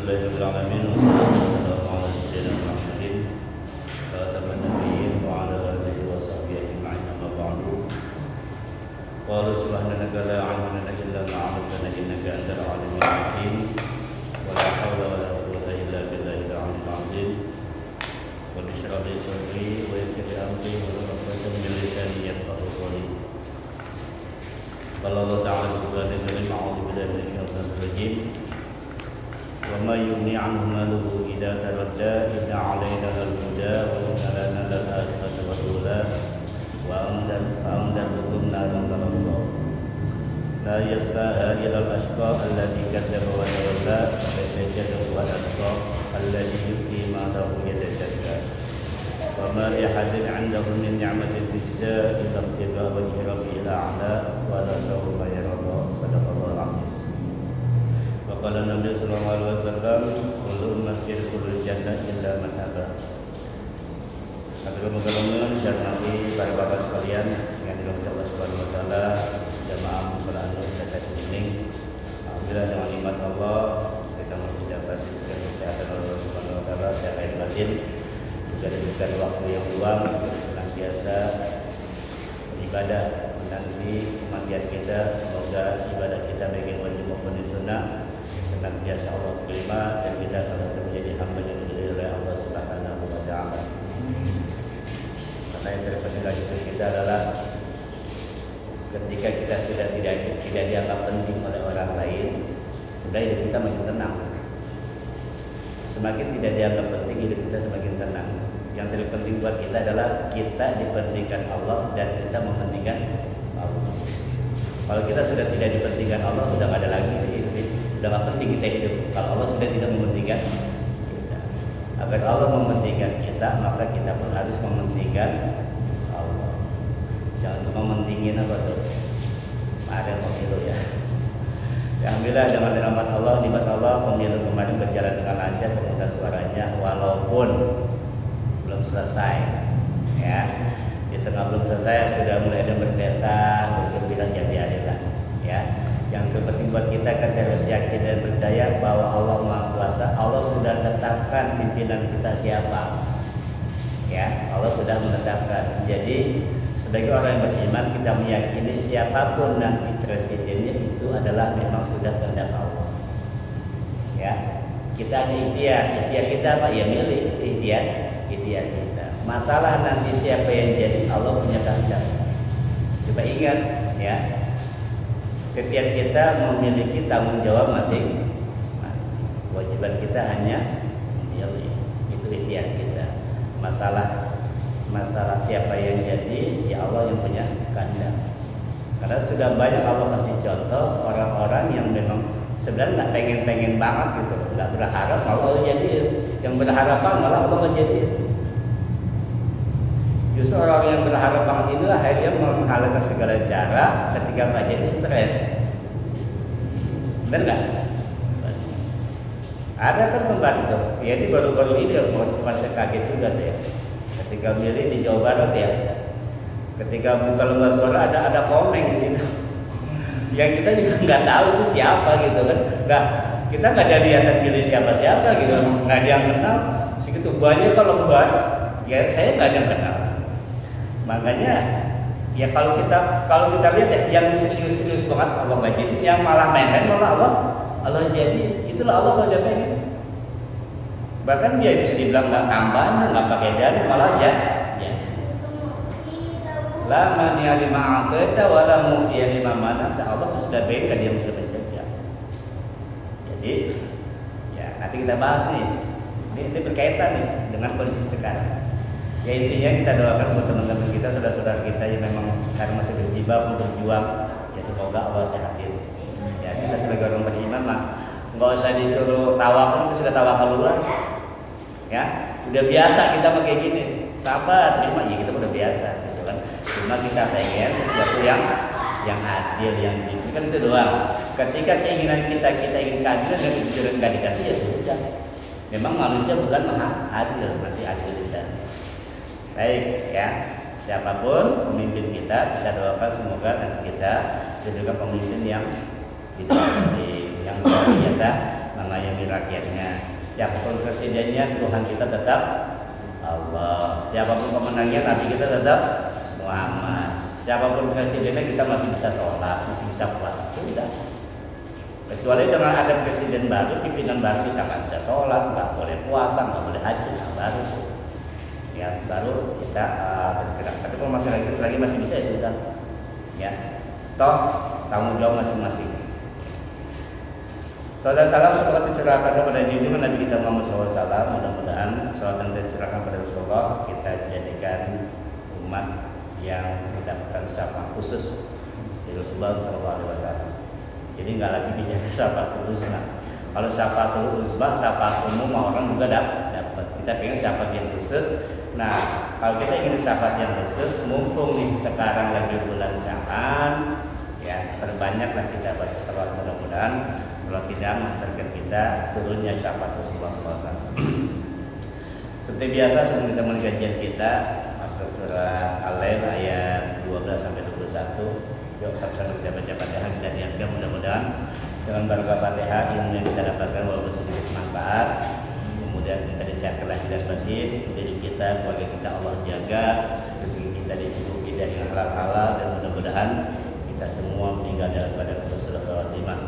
Alhamdulillahirrahmanirrahim. Wassalatu wassalamu ala sayyidina Muhammadin khataman nabiyyin wa ala alihi wa sahbihi ajma'in. Amma ba'du. Qala subhanaka la 'ilma lana illa ma 'allamtana innaka antal 'alimul hakim. Wa la hawla wa la quwwata illa billahil 'aliyyil 'azim. Rabbi shrah li sadri wa yassir li amri wahlul 'uqdatam min lisani yafqahu qawli. Qala Allah ta'ala fi Qur'anil Karim, a'udzu billahi minasyaitonir rajim. وما يغني عنه ماله إذا تردى إن علينا الهدى وإن لنا للآخرة والأولى وأمددتكم نارا تلظى لا يصلاها إلا الأشقى الذي كذب وتولى فسيجنبها الأتقى الذي يؤتي ماله يتزكى وما لأحد عنده من نعمة تجزى إلا ابتغاء وجه ربه الأعلى ولسوف يرضى. صدق الله العظيم. Qala Nabi sallallahu alaihi wasallam, kullu ummati yadkhulul jannah illa man aba. Moga-moga dan nanti para bapak sekalian yang dirahmati Allah Subhanahu wa taala, jamaah musalla zakat kuning. Alhamdulillah dengan nikmat Allah kita masih dapat diberikan kesehatan Allah Subhanahu wa taala secara batin, juga diberikan waktu yang luang untuk senantiasa beribadah menanti kematian kita. Semoga ibadah kita baik yang wajib maupun sunnah senantiasa Allah terima dan kita selalu menjadi hamba yang diridhai oleh Allah Subhanahu wa taala. Karena yang terpenting lagi kita adalah ketika kita sudah tidak dianggap penting oleh orang lain, sudah hidup kita makin tenang. Semakin tidak dianggap penting, hidup kita semakin tenang. Yang terpenting buat kita adalah kita dipentingkan Allah dan kita mementingkan Allah. Kalau kita sudah tidak dipentingkan Allah, sudah tidak ada lagi hidup. Sudah tidak penting kita hidup. Kalau Allah sudah tidak mementingkan kita, agar Allah mementingkan kita, maka kita pun harus mementingkan Allah. Jangan cuma mementingin apa tuh, ada pemilu ya. Alhamdulillah dengan rahmat Allah, nikmat Allah, pemilu kemarin berjalan dengan lancar, pemungutan suaranya walaupun belum selesai. Ya, di tengah belum selesai sudah mulai ada berpesta, bergembira jadi ada ya. Yang terpenting buat kita kan harus yakin dan percaya bahwa Allah Maha Kuasa. Allah sudah menetapkan pimpinan kita siapa. Ya, Allah sudah menetapkan. Jadi sebagai orang yang beriman kita meyakini siapapun nanti presidennya itu adalah memang sudah kehendak Allah. Ya, kita ikhtiar kita apa ya, milih itu ikhtiar kita. Masalah nanti siapa yang jadi, Allah punya kehendak. Coba ingat ya. Setiap kita memiliki tanggung jawab masing-masing. Kewajiban kita hanya memilih, itu ikhtiar kita. Masalah siapa yang jadi, ya Allah yang punya kehendak. Karena sudah banyak Allah kasih contoh orang-orang yang memang sebenarnya nggak pengen banget gitu, nggak berharap Allah jadi. Yang berharap malah Allah jadi. Justru orang yang berharap banget inilah akhirnya menghalalkan segala cara ketika nggak jadi stres. Benar nggak? Ada kan pembantu. Ya ini baru-baru ini saya kaget juga saya. Ketika milih di Jawa Barat ya, ketika buka lembar suara ada komen di situ. Yang kita juga nggak tahu itu siapa gitu kan. Nah, kita nggak ada niatan pilih siapa-siapa gitu, nggak ada yang kenal. Segitu banyak kalau lembar, ya saya nggak ada yang kenal. Makanya ya kalau kita lihat ya, yang serius banget Allah nggak jadi, yang malah main-main malah Allah jadi. Itulah Allah kalau dia pengen. Bahkan dia bisa dibilang nggak tambah, nggak pakai dana, malah ya. La mani'a lima a'taita wa la mu'tiya lima mana'ta. Allah sudah pengen dia bisa mencegah. Jadi ya nanti kita bahas nih. Ini berkaitan nih dengan kondisi sekarang. Ya intinya kita doakan buat teman-teman kita, saudara-saudara kita yang memang sekarang masih berjibaku berjuang, ya semoga Allah sehatin. Ya kita sebagai orang beriman mah nggak usah disuruh tawakal, kita sudah tawakal duluan. Ya udah biasa kita pakai gini, sabar terima, ya kita udah biasa gitu kan. Cuma kita pengen sesuatu yang adil, yang jujur kan itu doang. Ketika keinginan kita ingin keadilan dan kejujuran nggak dikasih, ya sudah. Memang manusia bukan maha adil, nanti adil di sana. Baik ya, siapapun pemimpin kita doakan semoga nanti kita juga pemimpin yang biasa mengayomi rakyatnya. Siapapun presidennya, Tuhan kita tetap Allah. Siapapun pemenangnya, Nabi kita tetap Muhammad. Siapapun presidennya, kita masih bisa sholat, masih bisa puasa. Sudah. Kecuali dengan ada presiden baru, pimpinan baru, kita nggak bisa sholat, nggak boleh puasa, nggak boleh haji, nah baru ya baru kita bergerak. Tapi kalau selagi masih bisa ya sudah. Ya, toh tanggung jawab masing-masing. Salam salam semoga tercurahkan kepada junjungan Nabi kita Muhammad SAW. Mudah-mudahan salat dan tercurahkan pada Rasulullah kita jadikan umat yang mendapatkan syafaat khusus dari Rasulullah SAW. Jadi nggak lagi bicara syafaatul uzma. Kalau syafaatul uzma, syafaat umum orang juga dapat. Kita pengen syafaat yang khusus. Nah, kalau kita ingin syafaat yang khusus, mumpung nih sekarang lagi bulan Sya'ban, ya perbanyaklah kita baca salawat, mudah-mudahan salawat tidak mengantarkan kita turunnya syafaat Rasulullah SAW. Seperti biasa sebelum kita mulai kajian kita, masuk surat Al-Lail ayat 12 sampai 21. Yuk sama-sama kita baca Fatihah, kita diamkan mudah-mudahan dengan berkah Fatihah ilmu yang kita dapatkan walaupun sedikit manfaat, kemudian kita disehatkan lahir dan batin, diri kita, keluarga kita Allah jaga, rezeki kita dicukupi dari halal-halal, dan mudah-mudahan kita semua meninggal dalam keadaan husnul khatimah.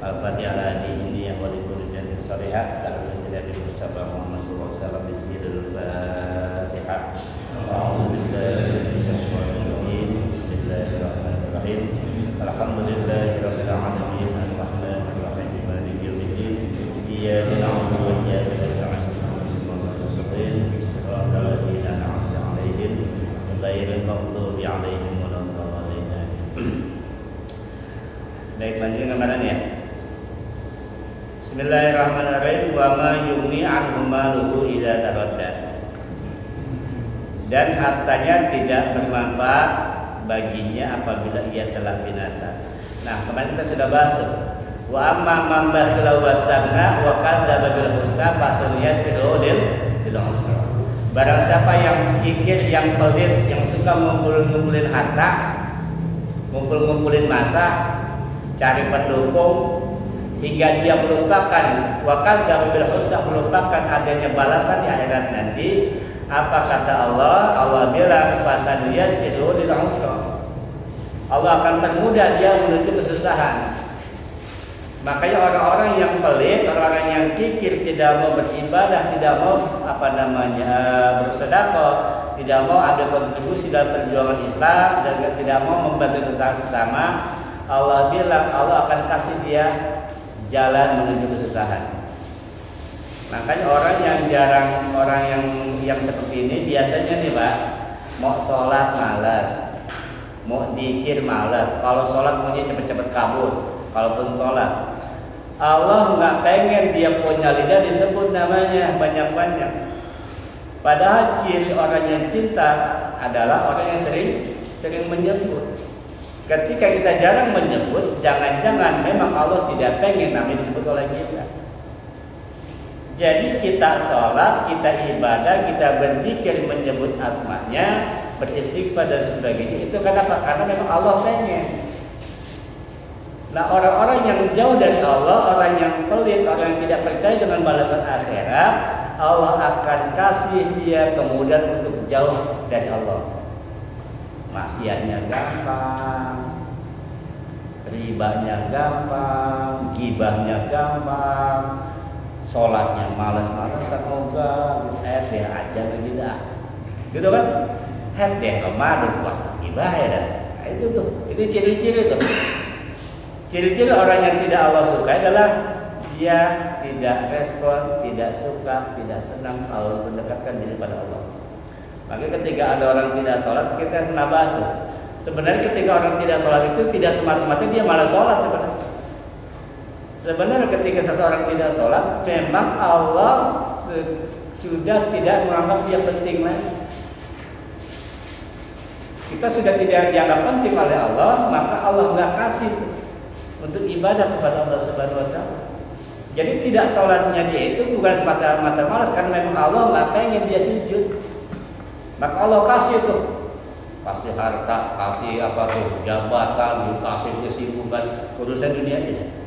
Al-Fatihah ini yang wali kulli dan salihah, kalau tidak dari Mustafa Muhammad sallallahu alaihi wasallam. Bismillahirrahmanirrahim. Bismillahirrahmanirrahim. Alhamdulillahirabbil alamin. Arrahmanirrahim. Maliki yaumiddin. Iyyaka na'budu wa iyyaka nasta'in. Shiratal ladzina an'amta 'alaihim ghairil maghdubi 'alaihim waladdallin. Baik, lanjut ke mana ya? Bismillahirrahmanirrahim. Wa ma yughni 'anhu maluhu idza taradda. Dan hartanya tidak bermanfaat baginya apabila ia telah binasa. Nah, kemarin kita sudah bahas. Wa amma man bakhila wastaghna wa kadzdzaba bil husna fasanuyassiruhu lil usra. Barang siapa yang kikir, yang pelit, yang suka ngumpulin harta, ngumpulin masa, cari pendukung hingga dia melupakan wa kadzdzaba bil husna, melupakan adanya balasan di akhirat nanti. Apa kata Allah? Allah bilang fasanuyassiruhu lil usra. Allah akan permudah dia menuju kesusahan. Makanya orang-orang yang pelit, orang-orang yang kikir, tidak mau beribadah, tidak mau bersedekah, tidak mau ada kontribusi dalam perjuangan Islam, dan tidak mau membantu sesama, Allah bilang Allah akan kasih dia jalan menuju kesusahan. Makanya orang yang seperti ini biasanya nih Pak, mau sholat malas, mau dikir malas. Kalau sholat maunya cepet-cepet kabur. Kalaupun sholat, Allah nggak pengen dia punya lidah disebut namanya banyak-banyak. Padahal ciri orang yang cinta adalah orang yang sering menyebut. Ketika kita jarang menyebut, jangan-jangan memang Allah tidak pengen namanya disebut oleh kita. Jadi kita sholat, kita ibadah, kita berzikir menyebut asmanya, beristighfar dan sebagainya. Itu kenapa? Karena memang Allah pengen. Nah, orang-orang yang jauh dari Allah, orang yang pelit, orang yang tidak percaya dengan balasan akhirat, Allah akan kasih dia kemudian untuk jauh dari Allah. Maksiatnya gampang, ribanya gampang, gibahnya gampang, sholatnya malas-malasan, ogah, deh aja gitu dah, gitu kan? Deh Ramadan puasa gibah ya dah. Nah, itu ciri-ciri tuh. Ciri-ciri orang yang tidak Allah suka adalah dia tidak respon, tidak suka, tidak senang kalau mendekatkan diri pada Allah. Maka ketika ada orang tidak sholat, kita kena basuh. Sebenarnya ketika orang tidak sholat itu tidak semata-mata dia malas sholat sebenarnya. Sebenarnya ketika seseorang tidak sholat, memang Allah sudah tidak menganggap dia penting lagi. Kita sudah tidak dianggap penting oleh Allah, maka Allah nggak kasih untuk ibadah kepada Allah Subhanahu Wa Taala. Jadi tidak sholatnya dia itu bukan semata-mata malas, karena memang Allah nggak pengen dia sujud. Maka Allah kasih tuh, kasih harta, kasih jabatan, kasih kesibukan urusan dunia ini.